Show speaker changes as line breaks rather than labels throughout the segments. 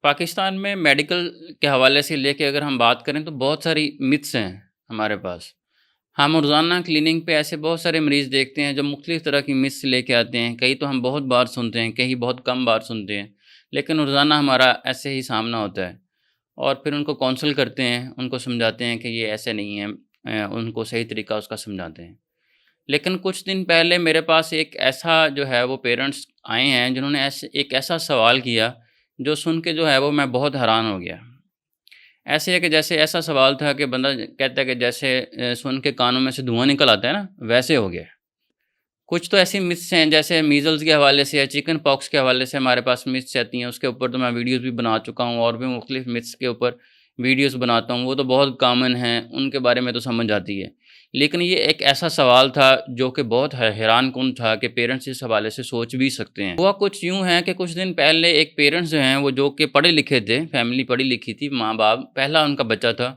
پاکستان میں میڈیکل کے حوالے سے لے کے اگر ہم بات کریں تو بہت ساری متس ہیں ہمارے پاس۔ ہم روزانہ کلینک پہ ایسے بہت سارے مریض دیکھتے ہیں جو مختلف طرح کی متس لے کے آتے ہیں، کئی تو ہم بہت بار سنتے ہیں، کئی بہت کم بار سنتے ہیں، لیکن روزانہ ہمارا ایسے ہی سامنا ہوتا ہے اور پھر ان کو کونسل کرتے ہیں، ان کو سمجھاتے ہیں کہ یہ ایسے نہیں ہے، ان کو صحیح طریقہ اس کا سمجھاتے ہیں۔ لیکن کچھ دن پہلے میرے پاس ایک ایسا جو ہے وہ پیرنٹس آئے ہیں جنہوں نے ایک ایسا سوال کیا جو سن کے جو ہے وہ میں بہت حیران ہو گیا۔ ایسے ہے کہ جیسے ایسا سوال تھا کہ بندہ کہتا ہے کہ جیسے سن کے کانوں میں سے دھواں نکل آتا ہے نا، ویسے ہو گیا۔ کچھ تو ایسی متس ہیں جیسے میزلز کے حوالے سے یا چکن پاکس کے حوالے سے ہمارے پاس متس آتی ہیں، اس کے اوپر تو میں ویڈیوز بھی بنا چکا ہوں اور بھی مختلف متس کے اوپر ویڈیوز بناتا ہوں، وہ تو بہت کامن ہیں، ان کے بارے میں تو سمجھ آتی ہے۔ لیکن یہ ایک ایسا سوال تھا جو کہ بہت حیران کن تھا کہ پیرنٹس اس حوالے سے سوچ بھی سکتے ہیں۔ ہوا کچھ یوں ہے کہ کچھ دن پہلے ایک پیرنٹس جو ہیں وہ جو کہ پڑھے لکھے تھے، فیملی پڑھی لکھی تھی، ماں باپ، پہلا ان کا بچہ تھا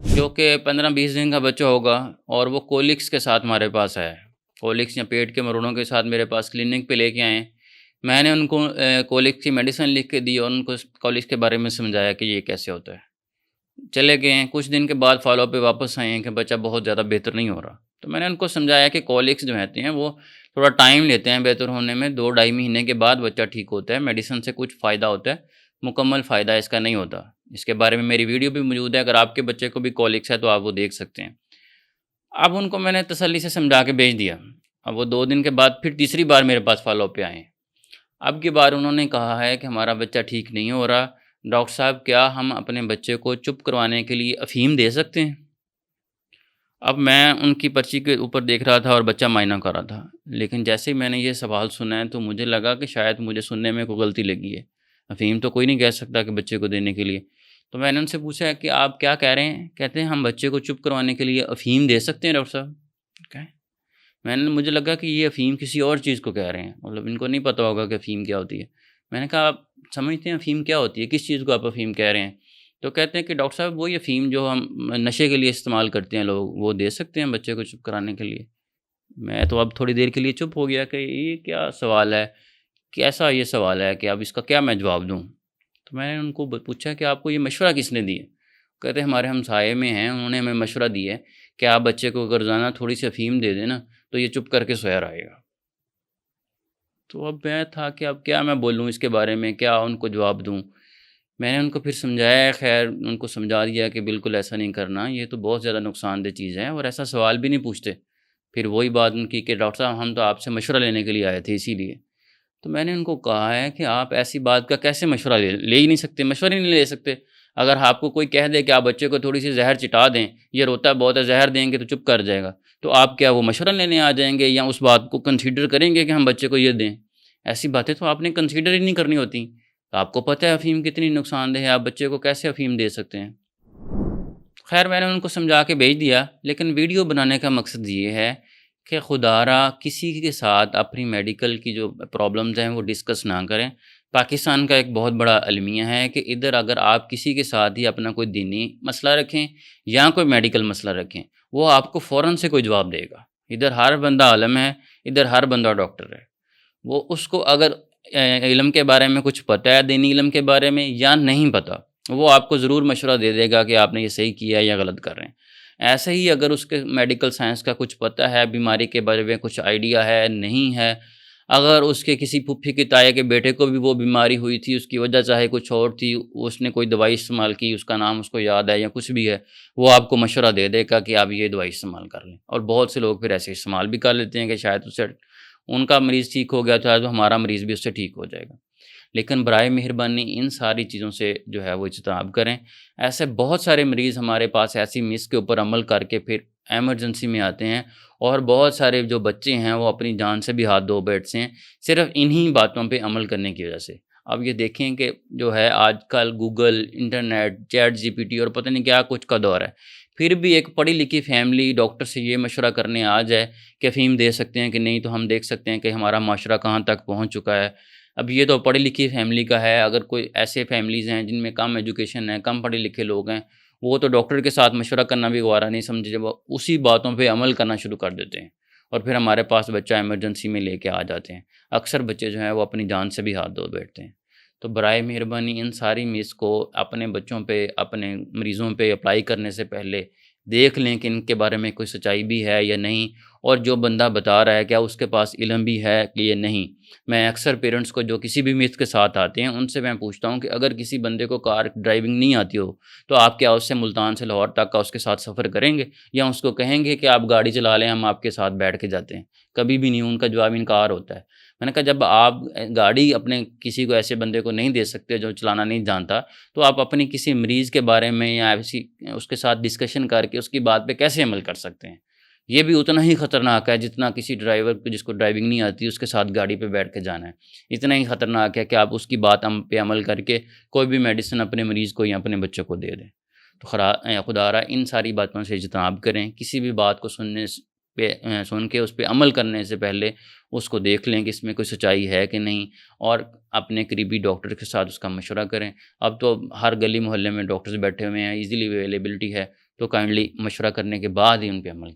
جو کہ 15-20 دن کا بچہ ہوگا اور وہ کولکس کے ساتھ ہمارے پاس آیا ہے۔ کولکس یا پیٹ کے مروڑوں کے ساتھ میرے پاس کلینک پہ لے کے آئے ہیں۔ میں نے ان کو کولکس کی میڈیسن لکھ کے دی اور ان کو کولکس کے بارے میں سمجھایا کہ یہ کیسے ہوتا ہے۔ چلے گئے ہیں، کچھ دن کے بعد فالو اپ پہ واپس آئے ہیں کہ بچہ بہت زیادہ بہتر نہیں ہو رہا۔ تو میں نے ان کو سمجھایا کہ کولکس جو ہوتے ہیں وہ تھوڑا ٹائم لیتے ہیں بہتر ہونے میں، 2-2.5 مہینے کے بعد بچہ ٹھیک ہوتا ہے، میڈیسن سے کچھ فائدہ ہوتا ہے، مکمل فائدہ اس کا نہیں ہوتا۔ اس کے بارے میں میری ویڈیو بھی موجود ہے، اگر آپ کے بچے کو بھی کولکس ہے تو آپ وہ دیکھ سکتے ہیں۔ اب ان کو میں نے تسلی سے سمجھا کے بھیج دیا۔ اب وہ 2 دن کے بعد پھر تیسری بار میرے پاس فالو اپ پہ آئے ہیں۔ اب کی بار انہوں نے کہا ہے کہ ہمارا بچہ ٹھیک نہیں ہو رہا، ڈاکٹر صاحب کیا ہم اپنے بچے کو چپ کروانے کے لیے افیم دے سکتے ہیں؟ اب میں ان کی پرچی کے اوپر دیکھ رہا تھا اور بچہ معائنہ کر رہا تھا، لیکن جیسے ہی میں نے یہ سوال سنا ہے تو مجھے لگا کہ شاید مجھے سننے میں کوئی غلطی لگی ہے۔ افیم تو کوئی نہیں کہہ سکتا کہ بچے کو دینے کے لیے۔ تو میں نے ان سے پوچھا کہ آپ کیا کہہ رہے ہیں؟ کہتے ہیں ہم بچے کو چپ کروانے کے لیے افیم دے سکتے ہیں ڈاکٹر صاحب۔ مجھے لگا کہ یہ افیم کسی اور چیز کو کہہ رہے ہیں، مطلب ان کو نہیں پتہ ہوگا کہ افیم کیا ہوتی ہے۔ میں نے کہا آپ سمجھتے ہیں افیم کیا ہوتی ہے، کس چیز کو آپ افیم کہہ رہے ہیں؟ تو کہتے ہیں کہ ڈاکٹر صاحب وہی افیم جو ہم نشے کے لیے استعمال کرتے ہیں لوگ، وہ دے سکتے ہیں بچے کو چپ کرانے کے لیے۔ میں تو اب تھوڑی دیر کے لیے چپ ہو گیا کہ یہ کیا سوال ہے، کیسا یہ سوال ہے کہ اب اس کا کیا میں جواب دوں؟ تو میں نے ان کو پوچھا کہ آپ کو یہ مشورہ کس نے دیا؟ کہتے ہیں ہمارے ہمسائے میں ہیں، انہوں نے ہمیں مشورہ دیا ہے کہ آپ بچے کو اگر روزانہ تھوڑی سی افیم دے دیں نا تو یہ چپ کر کے سویا رہے گا۔ تو اب میں تھا کہ اب کیا میں بولوں اس کے بارے میں، کیا ان کو جواب دوں؟ میں نے ان کو پھر سمجھایا، خیر ان کو سمجھا دیا کہ بالکل ایسا نہیں کرنا، یہ تو بہت زیادہ نقصان دہ چیز ہے اور ایسا سوال بھی نہیں پوچھتے۔ پھر وہی بات ان کی کہ ڈاکٹر صاحب ہم تو آپ سے مشورہ لینے کے لیے آئے تھے اسی لیے۔ تو میں نے ان کو کہا ہے کہ آپ ایسی بات کا کیسے مشورہ لے ہی نہیں سکتے، مشورہ ہی نہیں لے سکتے۔ اگر آپ کو کوئی کہہ دے کہ آپ بچے کو تھوڑی سی زہر چٹا دیں، یہ روتا ہے بہت ہے، زہر دیں گے تو چپ کر جائے گا، تو آپ کیا وہ مشورہ لینے آ جائیں گے یا اس بات کو کنسیڈر کریں گے کہ ہم بچے کو یہ دیں؟ ایسی باتیں تو آپ نے کنسیڈر ہی نہیں کرنی ہوتی۔ آپ کو پتہ ہے افیم کتنی نقصان دہ ہے، آپ بچے کو کیسے افیم دے سکتے ہیں؟ خیر میں نے ان کو سمجھا کے بھیج دیا، لیکن ویڈیو بنانے کا مقصد یہ ہے کہ خدا را کسی کے ساتھ اپنی میڈیکل کی جو پرابلمز ہیں وہ ڈسکس نہ کریں۔ پاکستان کا ایک بہت بڑا المیہ ہے کہ ادھر اگر آپ کسی کے ساتھ ہی اپنا کوئی دینی مسئلہ رکھیں یا کوئی میڈیکل مسئلہ رکھیں، وہ آپ کو فوراً سے کوئی جواب دے گا۔ ادھر ہر بندہ عالم ہے، ادھر ہر بندہ ڈاکٹر ہے۔ وہ اس کو اگر علم کے بارے میں کچھ پتہ ہے، دینی علم کے بارے میں، یا نہیں پتہ، وہ آپ کو ضرور مشورہ دے دے گا کہ آپ نے یہ صحیح کیا یا غلط کر رہے ہیں۔ ایسے ہی اگر اس کے میڈیکل سائنس کا کچھ پتہ ہے، بیماری کے بارے میں کچھ آئیڈیا ہے، نہیں ہے، اگر اس کے کسی پھپھی کے تایا کے بیٹے کو بھی وہ بیماری ہوئی تھی، اس کی وجہ چاہے کچھ اور تھی، اس نے کوئی دوائی استعمال کی، اس کا نام اس کو یاد ہے یا کچھ بھی ہے، وہ آپ کو مشورہ دے دے گا کہ آپ یہ دوائی استعمال کر لیں۔ اور بہت سے لوگ پھر ایسے استعمال بھی کر لیتے ہیں کہ شاید اس سے ان کا مریض ٹھیک ہو گیا تھا تو ہمارا مریض بھی اس سے ٹھیک ہو جائے گا۔ لیکن برائے مہربانی ان ساری چیزوں سے جو ہے وہ اجتناب کریں۔ ایسے بہت سارے مریض ہمارے پاس ایسی مس کے اوپر عمل کر کے پھر ایمرجنسی میں آتے ہیں، اور بہت سارے جو بچے ہیں وہ اپنی جان سے بھی ہاتھ دھو بیٹھتے ہیں صرف انہی باتوں پہ عمل کرنے کی وجہ سے۔ اب یہ دیکھیں کہ جو ہے آج کل Google, internet, ChatGPT اور پتہ نہیں کیا کچھ کا دور ہے، پھر بھی ایک پڑھی لکھی فیملی ڈاکٹر سے یہ مشورہ کرنے آ جائے کہ افیم دے سکتے ہیں کہ نہیں، تو ہم دیکھ سکتے ہیں کہ ہمارا معاشرہ کہاں تک پہنچ چکا ہے۔ اب یہ تو پڑھی لکھی فیملی کا ہے، اگر کوئی ایسے فیملیز ہیں جن میں کم ایجوکیشن ہے، کم پڑھے لکھے لوگ ہیں، وہ تو ڈاکٹر کے ساتھ مشورہ کرنا بھی گوارا نہیں سمجھے، جب وہ اسی باتوں پہ عمل کرنا شروع کر دیتے ہیں اور پھر ہمارے پاس بچہ ایمرجنسی میں لے کے آ جاتے ہیں۔ اکثر بچے جو ہیں وہ اپنی جان سے بھی ہاتھ دھو بیٹھتے ہیں۔ تو برائے مہربانی ان ساری میتھس کو اپنے بچوں پہ، اپنے مریضوں پہ اپلائی کرنے سے پہلے دیکھ لیں کہ ان کے بارے میں کوئی سچائی بھی ہے یا نہیں، اور جو بندہ بتا رہا ہے کیا اس کے پاس علم بھی ہے کہ یہ نہیں۔ میں اکثر پیرنٹس کو جو کسی بھی میتھ کے ساتھ آتے ہیں ان سے میں پوچھتا ہوں کہ اگر کسی بندے کو کار ڈرائیونگ نہیں آتی ہو تو آپ کیا اس سے ملتان سے لاہور تک کا اس کے ساتھ سفر کریں گے، یا اس کو کہیں گے کہ آپ گاڑی چلا لیں ہم آپ کے ساتھ بیٹھ کے جاتے ہیں؟ کبھی بھی نہیں، ان کا جواب انکار ہوتا ہے۔ میں نے کہا جب آپ گاڑی اپنے کسی کو ایسے بندے کو نہیں دے سکتے جو چلانا نہیں جانتا، تو آپ اپنی کسی مریض کے بارے میں یا ایسی اس کے ساتھ ڈسکشن کر کے اس کی بات پہ کیسے عمل کر سکتے ہیں؟ یہ بھی اتنا ہی خطرناک ہے جتنا کسی ڈرائیور کو جس کو ڈرائیونگ نہیں آتی اس کے ساتھ گاڑی پہ بیٹھ کے جانا ہے۔ اتنا ہی خطرناک ہے کہ آپ اس کی بات پہ عمل کر کے کوئی بھی میڈیسن اپنے مریض کو یا اپنے بچوں کو دے دیں۔ تو خدا را ان ساری باتوں سے اجتناب کریں، کسی بھی بات کو پہ سن کے اس پہ عمل کرنے سے پہلے اس کو دیکھ لیں کہ اس میں کوئی سچائی ہے کہ نہیں، اور اپنے قریبی ڈاکٹر کے ساتھ اس کا مشورہ کریں۔ اب تو ہر گلی محلے میں ڈاکٹرز بیٹھے ہوئے ہیں، ایزیلی اویلیبلٹی ہے، تو کائنڈلی مشورہ کرنے کے بعد ہی ان پہ عمل کیا